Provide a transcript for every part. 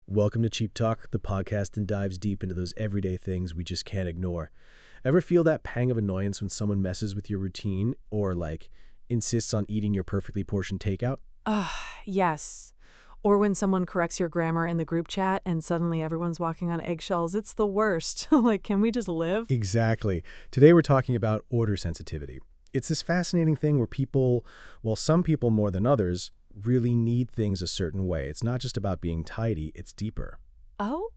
Welcome to Cheap Talk, the podcast that dives deep into those everyday things we just can't ignore. Ever feel that pang of annoyance when someone messes with your routine or, insists on eating your perfectly portioned takeout? Yes. Or when someone corrects your grammar in the group chat and suddenly everyone's walking on eggshells, it's the worst. Can we just live? Exactly. Today we're talking about order sensitivity. It's this fascinating thing where some people more than others, really need things a certain way. It's not just about being tidy, it's deeper. Oh?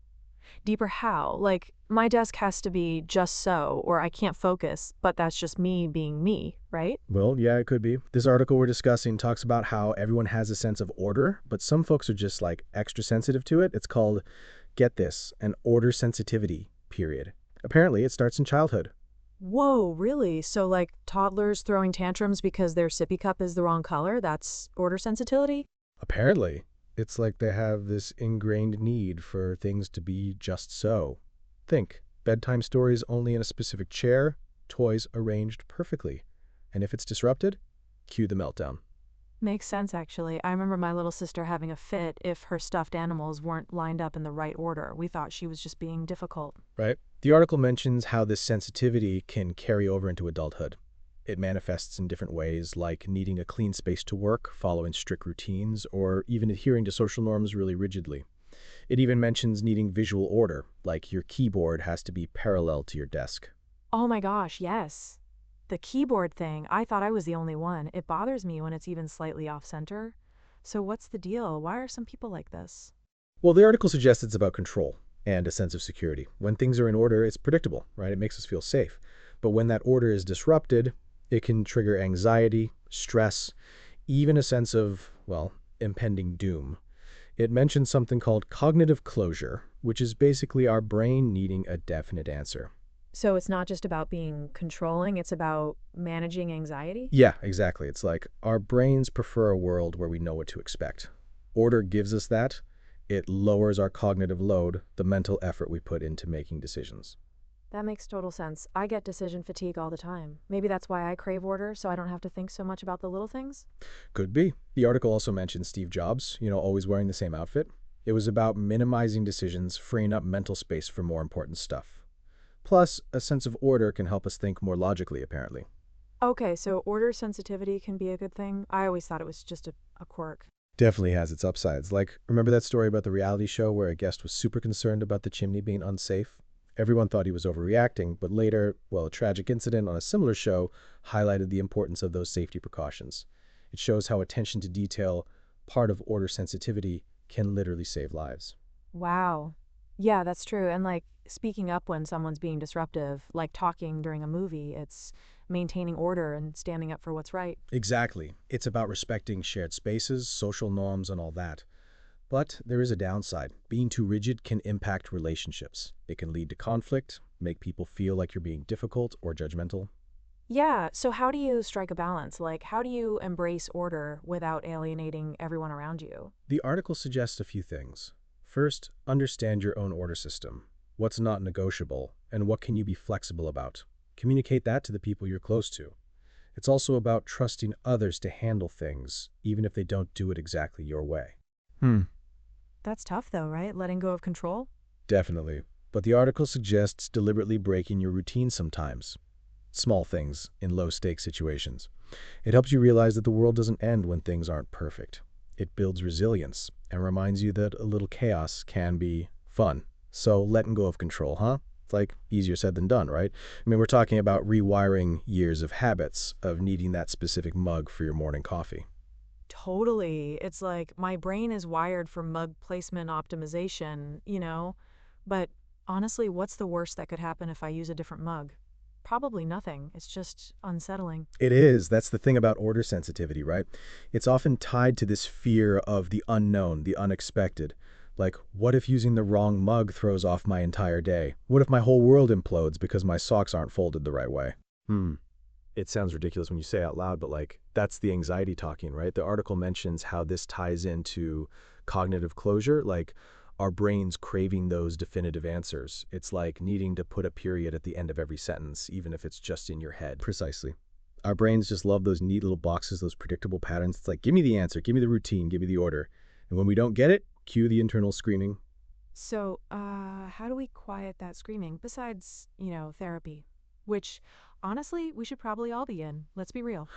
Deeper how? My desk has to be just so, or I can't focus, but that's just me being me, right? Well, yeah, it could be. This article we're discussing talks about how everyone has a sense of order, but some folks are just extra sensitive to it. It's called, get this, an order sensitivity period. Apparently, it starts in childhood. Whoa, really? So, toddlers throwing tantrums because their sippy cup is the wrong color? That's order sensitivity? Apparently, it's like they have this ingrained need for things to be just so. Think, bedtime stories only in a specific chair, toys arranged perfectly. And if it's disrupted, cue the meltdown. Makes sense, actually. I remember my little sister having a fit if her stuffed animals weren't lined up in the right order. We thought she was just being difficult. Right? The article mentions how this sensitivity can carry over into adulthood. It manifests in different ways, like needing a clean space to work, following strict routines, or even adhering to social norms really rigidly. It even mentions needing visual order, like your keyboard has to be parallel to your desk. Oh my gosh, yes. The keyboard thing, I thought I was the only one. It bothers me when it's even slightly off center. So what's the deal? Why are some people like this? Well, the article suggests it's about control and a sense of security. When things are in order, it's predictable, right? It makes us feel safe. But when that order is disrupted, it can trigger anxiety, stress, even a sense of, impending doom. It mentions something called cognitive closure, which is basically our brain needing a definite answer. So it's not just about being controlling, it's about managing anxiety? Yeah, exactly. It's like our brains prefer a world where we know what to expect. Order gives us that. It lowers our cognitive load, the mental effort we put into making decisions. That makes total sense. I get decision fatigue all the time. Maybe that's why I crave order, so I don't have to think so much about the little things? Could be. The article also mentions Steve Jobs, always wearing the same outfit. It was about minimizing decisions, freeing up mental space for more important stuff. Plus, a sense of order can help us think more logically, apparently. Okay, so order sensitivity can be a good thing. I always thought it was just a quirk. Definitely has its upsides. Remember that story about the reality show where a guest was super concerned about the chimney being unsafe? Everyone thought he was overreacting, but later, a tragic incident on a similar show highlighted the importance of those safety precautions. It shows how attention to detail, part of order sensitivity, can literally save lives. Wow. Yeah, that's true. And speaking up when someone's being disruptive, like talking during a movie, it's maintaining order and standing up for what's right. Exactly. It's about respecting shared spaces, social norms, and all that. But there is a downside. Being too rigid can impact relationships. It can lead to conflict, make people feel like you're being difficult or judgmental. Yeah, so how do you strike a balance? How do you embrace order without alienating everyone around you? The article suggests a few things. First, understand your own order system. What's not negotiable, and what can you be flexible about? Communicate that to the people you're close to. It's also about trusting others to handle things, even if they don't do it exactly your way. That's tough though, right? Letting go of control? Definitely. But the article suggests deliberately breaking your routine sometimes. Small things in low-stakes situations. It helps you realize that the world doesn't end when things aren't perfect. It builds resilience and reminds you that a little chaos can be fun. So letting go of control, huh? It's easier said than done, right? I mean, we're talking about rewiring years of habits of needing that specific mug for your morning coffee. Totally. It's like my brain is wired for mug placement optimization. But honestly, what's the worst that could happen if I use a different mug? Probably nothing. It's just unsettling. It is. That's the thing about order sensitivity, right? It's often tied to this fear of the unknown, the unexpected. What if using the wrong mug throws off my entire day? What if my whole world implodes because my socks aren't folded the right way? It sounds ridiculous when you say it out loud, but that's the anxiety talking, right? The article mentions how this ties into cognitive closure, our brains craving those definitive answers. It's like needing to put a period at the end of every sentence, even if it's just in your head. Precisely. Our brains just love those neat little boxes, those predictable patterns. It's like, give me the answer, give me the routine, give me the order. And when we don't get it, cue the internal screaming. So, how do we quiet that screaming besides, therapy? Which, honestly, we should probably all be in. Let's be real.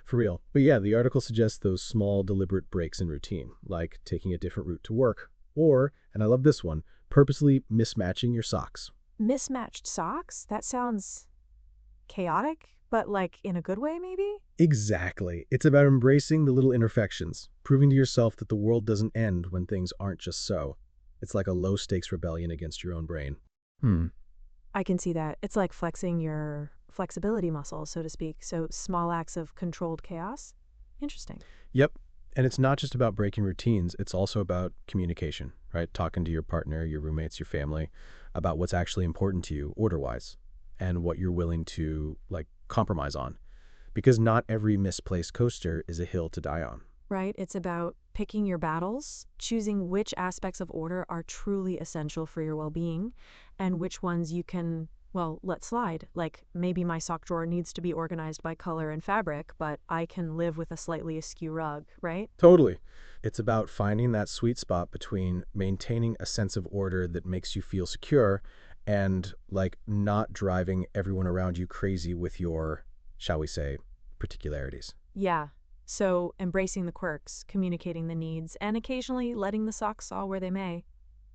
For real. But yeah, the article suggests those small, deliberate breaks in routine, like taking a different route to work, or, and I love this one, purposely mismatching your socks. Mismatched socks? That sounds chaotic, but like in a good way, maybe? Exactly. It's about embracing the little imperfections, proving to yourself that the world doesn't end when things aren't just so. It's like a low stakes rebellion against your own brain. I can see that. It's like flexing your flexibility muscle, so to speak. So, small acts of controlled chaos? Interesting. Yep. And it's not just about breaking routines, it's also about communication, right? Talking to your partner, your roommates, your family about what's actually important to you order wise and what you're willing to compromise on. Because not every misplaced coaster is a hill to die on. Right? It's about picking your battles, choosing which aspects of order are truly essential for your well being, and which ones you can, well, let slide. Like maybe my sock drawer needs to be organized by color and fabric, but I can live with a slightly askew rug, right? Totally. It's about finding that sweet spot between maintaining a sense of order that makes you feel secure and not driving everyone around you crazy with your, shall we say, particularities. Yeah. So embracing the quirks, communicating the needs, and occasionally letting the socks fall where they may.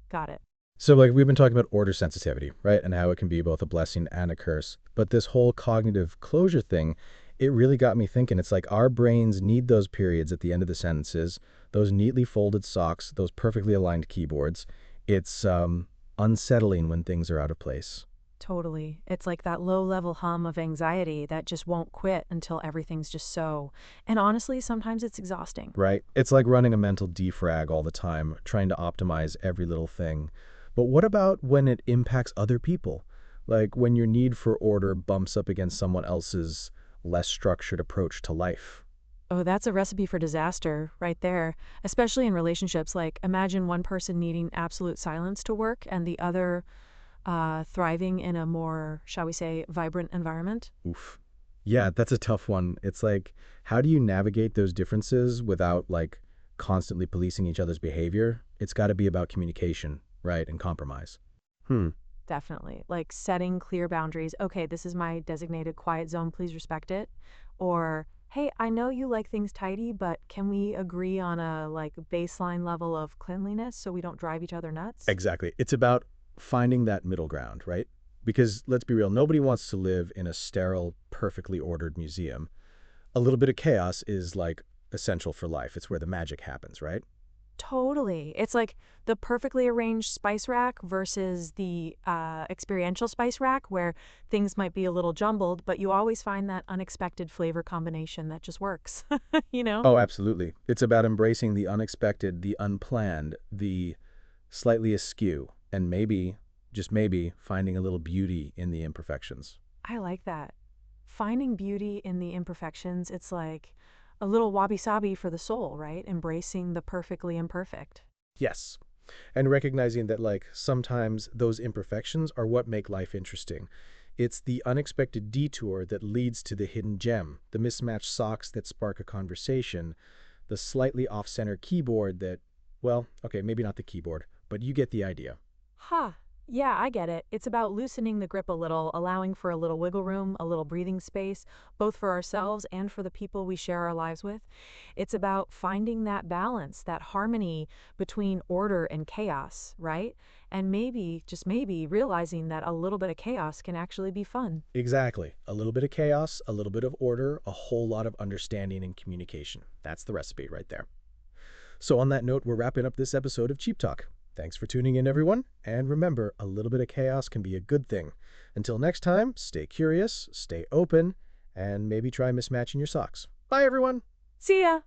Got it. So, we've been talking about order sensitivity, right? And how it can be both a blessing and a curse. But this whole cognitive closure thing, it really got me thinking. It's like our brains need those periods at the end of the sentences, those neatly folded socks, those perfectly aligned keyboards. It's unsettling when things are out of place. Totally. It's like that low level hum of anxiety that just won't quit until everything's just so. And honestly, sometimes it's exhausting. Right? It's like running a mental defrag all the time, trying to optimize every little thing. But what about when it impacts other people? Like when your need for order bumps up against someone else's less structured approach to life. Oh, that's a recipe for disaster right there, especially in relationships. Like, imagine one person needing absolute silence to work and the other thriving in a more, shall we say, vibrant environment. Oof. Yeah, that's a tough one. It's like, how do you navigate those differences without constantly policing each other's behavior? It's got to be about communication, right? And compromise. Hmm. Definitely. Like setting clear boundaries. Okay, this is my designated quiet zone. Please respect it. Or, hey, I know you like things tidy, but can we agree on a baseline level of cleanliness so we don't drive each other nuts? Exactly. It's about finding that middle ground, right? Because let's be real, nobody wants to live in a sterile, perfectly ordered museum. A little bit of chaos is essential for life. It's where the magic happens, right? Totally. It's like the perfectly arranged spice rack versus the experiential spice rack where things might be a little jumbled, but you always find that unexpected flavor combination that just works, you know? Oh, absolutely. It's about embracing the unexpected, the unplanned, the slightly askew, and maybe, just maybe, finding a little beauty in the imperfections. I like that. Finding beauty in the imperfections, it's like a little wabi sabi for the soul, right? Embracing the perfectly imperfect. Yes. And recognizing that sometimes those imperfections are what make life interesting. It's the unexpected detour that leads to the hidden gem, the mismatched socks that spark a conversation, the slightly off-center keyboard that, well, okay, maybe not the keyboard, but you get the idea. Ha! Yeah, I get it. It's about loosening the grip a little, allowing for a little wiggle room, a little breathing space, both for ourselves and for the people we share our lives with. It's about finding that balance, that harmony between order and chaos, right? And maybe, just maybe, realizing that a little bit of chaos can actually be fun. Exactly. A little bit of chaos, a little bit of order, a whole lot of understanding and communication. That's the recipe right there. So on that note, we're wrapping up this episode of Cheap Talk. Thanks for tuning in, everyone. And remember, a little bit of chaos can be a good thing. Until next time, stay curious, stay open, and maybe try mismatching your socks. Bye, everyone. See ya!